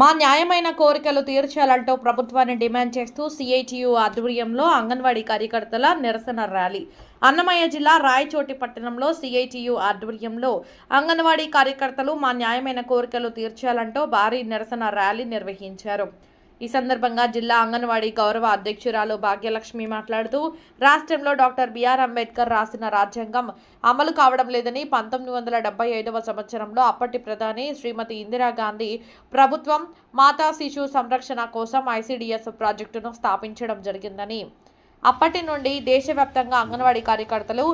మా న్యాయమైన కోరికలు తీర్చాలంటూ ప్రభుత్వాన్ని డిమాండ్ చేస్తూ సిఐటియు ఆధ్వర్యంలో అంగన్వాడీ కార్యకర్తల నిరసన ర్యాలీ. అన్నమయ్య జిల్లా రాయచోటి పట్టణంలో సిఐటియు ఆధ్వర్యంలో అంగన్వాడీ కార్యకర్తలు మా న్యాయమైన కోరికలు తీర్చాలంటూ భారీ నిరసన ర్యాలీ నిర్వహించారు. ఈ సందర్భంగా జిల్లా అంగన్వాడీ గౌరవ అధ్యక్షురాలు భాగ్యలక్ష్మి మాట్లాడుతూ, రాష్ట్రంలో డాక్టర్ బిఆర్ అంబేద్కర్ రాసిన రాజ్యాంగం అమలు కావడం లేదని 1975వ సంవత్సరంలో అప్పటి ప్రధాని శ్రీమతి ఇందిరాగాంధీ ప్రభుత్వం మాతా శిశు సంరక్షణ కోసం ఐసిడిఎస్ ప్రాజెక్టును స్థాపించడం జరిగిందని, అప్పటి నుండి దేశవ్యాప్తంగా అంగన్వాడీ కార్యకర్తలు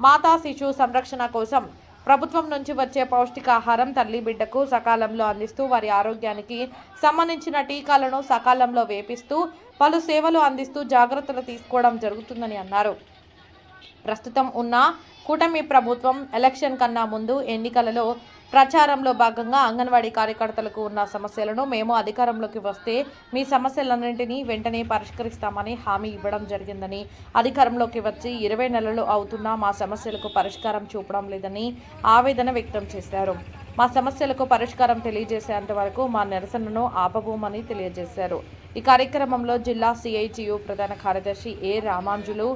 మాతా శిశు సంరక్షణ కోసం ప్రభుత్వం నుంచి వచ్చే పౌష్టికాహారం తల్లి బిడ్డకు సకాలంలో అందిస్తూ వారి ఆరోగ్యానికి సంబంధించిన టీకాలను సకాలంలో వేపిస్తూ పలు సేవలు అందిస్తూ జాగ్రత్తలు తీసుకోవడం జరుగుతుందని అన్నారు. ప్రస్తుతం ఉన్న కూటమి ప్రభుత్వం ఎలక్షన్ కన్నా ముందు ఎన్నికలలో ప్రచారంలో భాగంగా అంగన్వాడీ కార్యకర్తలకు ఉన్న సమస్యలను మేము అధికారంలోకి వస్తే మీ సమస్యలన్నింటినీ వెంటనే పరిష్కరిస్తామని హామీ ఇవ్వడం జరిగిందని, అధికారంలోకి వచ్చి 20 నెలలు అవుతున్నా మా సమస్యలకు పరిష్కారం చూపడం లేదని ఆవేదన వ్యక్తం చేశారు. మా సమస్యలకు పరిష్కారం తెలియజేసేంత వరకు మా నిరసనను ఆపబోమని తెలియజేశారు. ఈ కార్యక్రమంలో జిల్లా సిఐటియు ప్రధాన కార్యదర్శి ఏ రామాంజులు,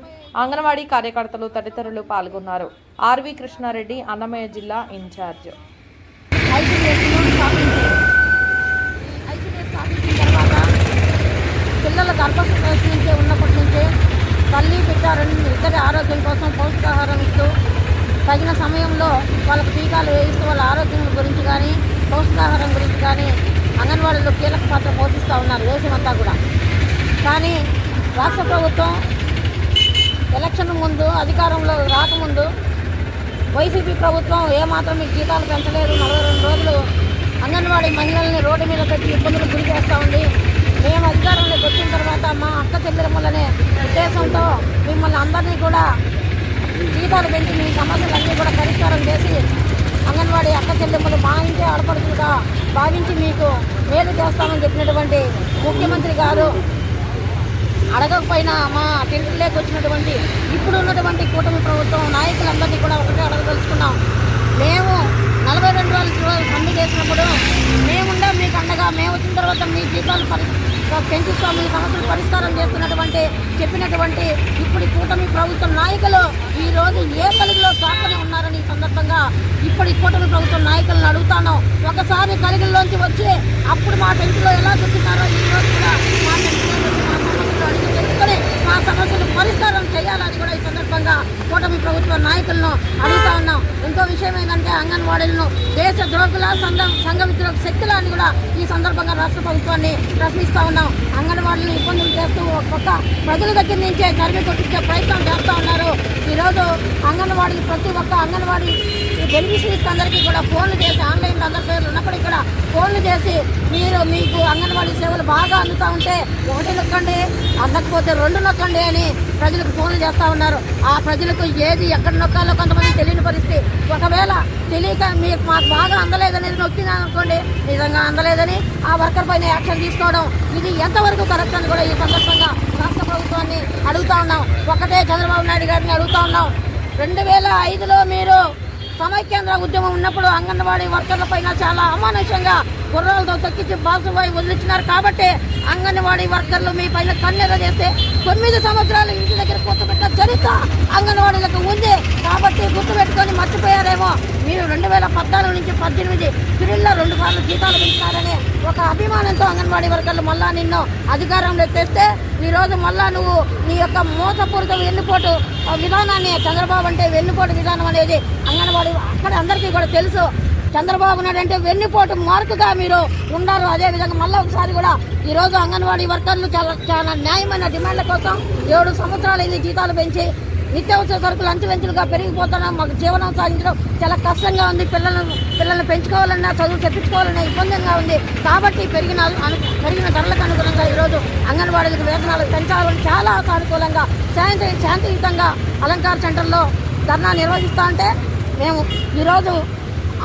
అంగన్వాడీ కార్యకర్తలు తదితరులు పాల్గొన్నారు. ఆర్వి కృష్ణారెడ్డి, అన్నమయ్య జిల్లా ఇన్ఛార్జ్. పిల్లల గర్భస్థ నుంచే ఉన్నప్పటి నుంచే తల్లి బిడ్డ ఇద్దరి ఆరోగ్యం కోసం పౌష్టికాహారం ఇస్తూ తగిన సమయంలో వాళ్ళకు టీకాలు వేయిస్తూ వాళ్ళ ఆరోగ్యం గురించి కానీ పౌష్టికాహారం గురించి కానీ అంగన్వాడీలో కీలక పాత్ర పోషిస్తూ ఉన్నారు దేశమంతా కూడా. కానీ రాష్ట్ర ప్రభుత్వం ఎలక్షన్ ముందు అధికారంలో రాకముందు వైసీపీ ప్రభుత్వం ఏమాత్రం మీకు జీతాలు పెంచలేదు. 42 రోజులు అంగన్వాడీ మహిళల్ని రోడ్డు మీద పెట్టి ఇబ్బందులు గురి చేస్తూ ఉంది. మేము అధికారంలోకి వచ్చిన తర్వాత మా అక్క చెల్లెమ్మలనే ఉద్దేశంతో మిమ్మల్ని అందరినీ కూడా జీతాలు పెంచి మీ సమస్యలన్నీ కూడా పరిష్కారం చేసి అంగన్వాడీ అక్క చెల్లెమ్మలు మా ఇంటి ఆడపడుతులుగా భావించి మీకు మేలు చేస్తామని చెప్పినటువంటి ముఖ్యమంత్రి గారు అడగకపోయినా మా టెంట్లోకి వచ్చినటువంటి ఇప్పుడు ఉన్నటువంటి కూటమి ప్రభుత్వం నాయకులందరినీ కూడా ఒకటే అడగదలుచుకున్నాం. మేము 42 రోజులు సమ్మె చేసినప్పుడు మేముండా మీకు అండగా మేము వచ్చిన తర్వాత మీ జీతాలు పెంచుతాం, మీ సమస్యలు పరిష్కారం చేస్తున్నటువంటి చెప్పినటువంటి ఇప్పుడు కూటమి ప్రభుత్వం నాయకులు ఈరోజు ఏ కలిగిలో సాకనే ఉన్నారని సందర్భంగా ఇప్పుడు కూటమి ప్రభుత్వం నాయకులను అడుగుతాను. ఒకసారి కలిగిలోంచి వచ్చి అప్పుడు మా టెంట్లో ఎలా చూస్తున్నారో ఈరోజు కూడా మా టెంట్లో అడిగి తెలుసుకొని మా సమస్యలు పరిష్కారం చేయాలని కూడా ఈ సందర్భంగా కూటమి ప్రభుత్వ నాయకులను అడుగుతా ఉన్నాం. ఇంకో విషయం ఏంటంటే అంగన్వాడీలను దేశ ద్రోగుల సంఘ విద్రోహ శక్తుల అని కూడా ఈ సందర్భంగా రాష్ట్ర ప్రభుత్వాన్ని ప్రశ్నిస్తూ ఉన్నాం. అంగన్వాడీలను ఇబ్బందులు చేస్తూ ఒక్కొక్క ప్రజల దగ్గర నుంచే తరిమి కొట్టించే ప్రయత్నం చేస్తూ ఉన్నారు. ఈరోజు అంగన్వాడీ ప్రతి ఒక్క అంగన్వాడీ బెనిఫిషరీస్ అందరికీ కూడా ఫోన్లు చేసి ఆన్లైన్లో అందరి పేర్లు ఉన్నప్పటికీ కూడా ఫోన్లు చేసి మీకు అంగన్వాడీ సేవలు బాగా అందుతూ ఉంటే 1 నొక్కండి, అందకపోతే 2 నొక్కండి అని ప్రజలకు ఫోన్లు చేస్తూ ఉన్నారు. ఆ ప్రజలకు ఏది ఎక్కడ నొక్కాలో కొంతమంది తెలియని పరిస్థితి. ఒకవేళ తెలియక మీకు మాకు బాగా అందలేదనేది నొక్కినా అనుకోండి, నిజంగా అందలేదని ఆ వర్కర్ పైన యాక్షన్ తీసుకోవడం ఇది ఎంతవరకు కరెక్ట్ అని కూడా ఈ సందర్భంగా రాష్ట్ర ప్రభుత్వాన్ని అడుగుతా ఉన్నాం. ఒకటే చంద్రబాబు నాయుడు గారిని అడుగుతా ఉన్నాం. 2005లో మీరు సమైక్యాంధ్ర ఉద్యమం ఉన్నప్పుడు అంగన్వాడీ వర్కర్ల పైన చాలా అమానుషంగా గుర్రాలతో తొక్కించి బాసుపై వదిలించినారు. కాబట్టి అంగన్వాడీ వర్కర్లు మీ పైన కన్నెర చేస్తే 9 సంవత్సరాలు ఇంటి దగ్గర కూర్చోబెట్టిన చరిత్ర అంగన్వాడీలకు ఉంది. కాబట్టి గుర్తుపెట్టుకొని మర్చిపోయారేమో. మీరు 2014 నుంచి 18 తిరిగిలో 2 సార్లు జీతాలు పెంచినారనే ఒక అభిమానంతో అంగన్వాడీ వర్కర్లు మళ్ళా నిన్ను అధికారంలో తెస్తే ఈరోజు మళ్ళా నువ్వు నీ యొక్క మోసపూరిత వెన్నుపోటు విధానాన్ని, చంద్రబాబు అంటే వెన్నుపోటు విధానం అనేది అంగన్వాడీ అక్కడ అందరికీ కూడా తెలుసు. చంద్రబాబు నాయుడు అంటే వెన్నుపోటు మార్కుగా మీరు ఉన్నారు. అదేవిధంగా మళ్ళీ ఒకసారి కూడా ఈరోజు అంగన్వాడీ వర్కర్లు చాలా న్యాయమైన డిమాండ్ల కోసం 7 సంవత్సరాలు జీతాలు పెంచి నిత్యావసర సరుకులు అంచులంచులుగా పెరిగిపోతున్నాం. మాకు జీవనం సాగించడం చాలా కష్టంగా ఉంది. పిల్లల్ని పెంచుకోవాలన్నా చదువు తెప్పించుకోవాలన్నా ఇబ్బందిగా ఉంది. కాబట్టి పెరిగిన ధరలకు అనుగుణంగా ఈరోజు అంగన్వాడీలకు వేతనాలు పెంచాలని చాలా సానుకూలంగా శాంతియుతంగా అలంకార సెంటర్లో ధర్నా నిర్వహిస్తూ ఉంటే మేము ఈరోజు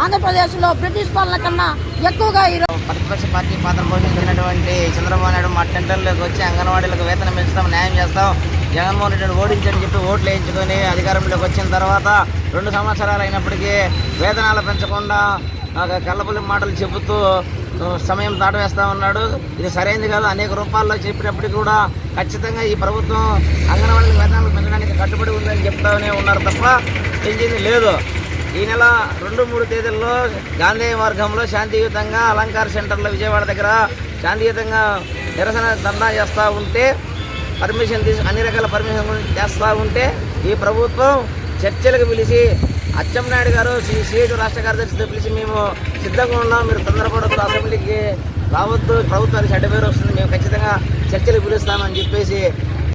ఆంధ్రప్రదేశ్లో బ్రిటిష్ పాలన కన్నా ఎక్కువగా ఈరోజు ప్రతిపక్ష పార్టీ పాత్ర పోషించినటువంటి చంద్రబాబు నాయుడు మా టెంటర్లోకి వచ్చి అంగన్వాడీలకు వేతనం పెంచుతాం, న్యాయం చేస్తాం, జగన్మోహన్ రెడ్డిని ఓడించని చెప్పి ఓట్లు వేయించుకొని అధికారంలోకి వచ్చిన తర్వాత 2 సంవత్సరాలు అయినప్పటికీ వేతనాలు పెంచకుండా కళ్ళబుల్లి మాటలు చెబుతూ సమయం దాటవేస్తా ఉన్నాడు. ఇది సరైనది కాదు. అనేక రూపాల్లో చెప్పినప్పటికీ కూడా ఖచ్చితంగా ఈ ప్రభుత్వం అంగన్వాడీలకు వేతనాలు పెంచడానికి కట్టుబడి ఉందని చెప్తానే ఉన్నారు తప్ప పెంచింది లేదు. ఈ నెల 2-3 తేదీల్లో గాంధీ మార్గంలో శాంతియుతంగా అలంకార సెంటర్లో విజయవాడ దగ్గర శాంతియుతంగా నిరసన ధర్నా చేస్తూ ఉంటే అన్ని రకాల పర్మిషన్ చేస్తూ ఉంటే ఈ ప్రభుత్వం చర్చలకు పిలిచి అచ్చెన్నాయుడు గారు సిఐటి రాష్ట్ర కార్యదర్శితో పిలిచి మేము సిద్ధంగా ఉన్నాం, మీరు తొందరపడకుండా అసెంబ్లీకి రావద్దు, ప్రభుత్వానికి చెడ్డ పేరు వస్తుంది, మేము ఖచ్చితంగా చర్చలు పిలుస్తామని చెప్పేసి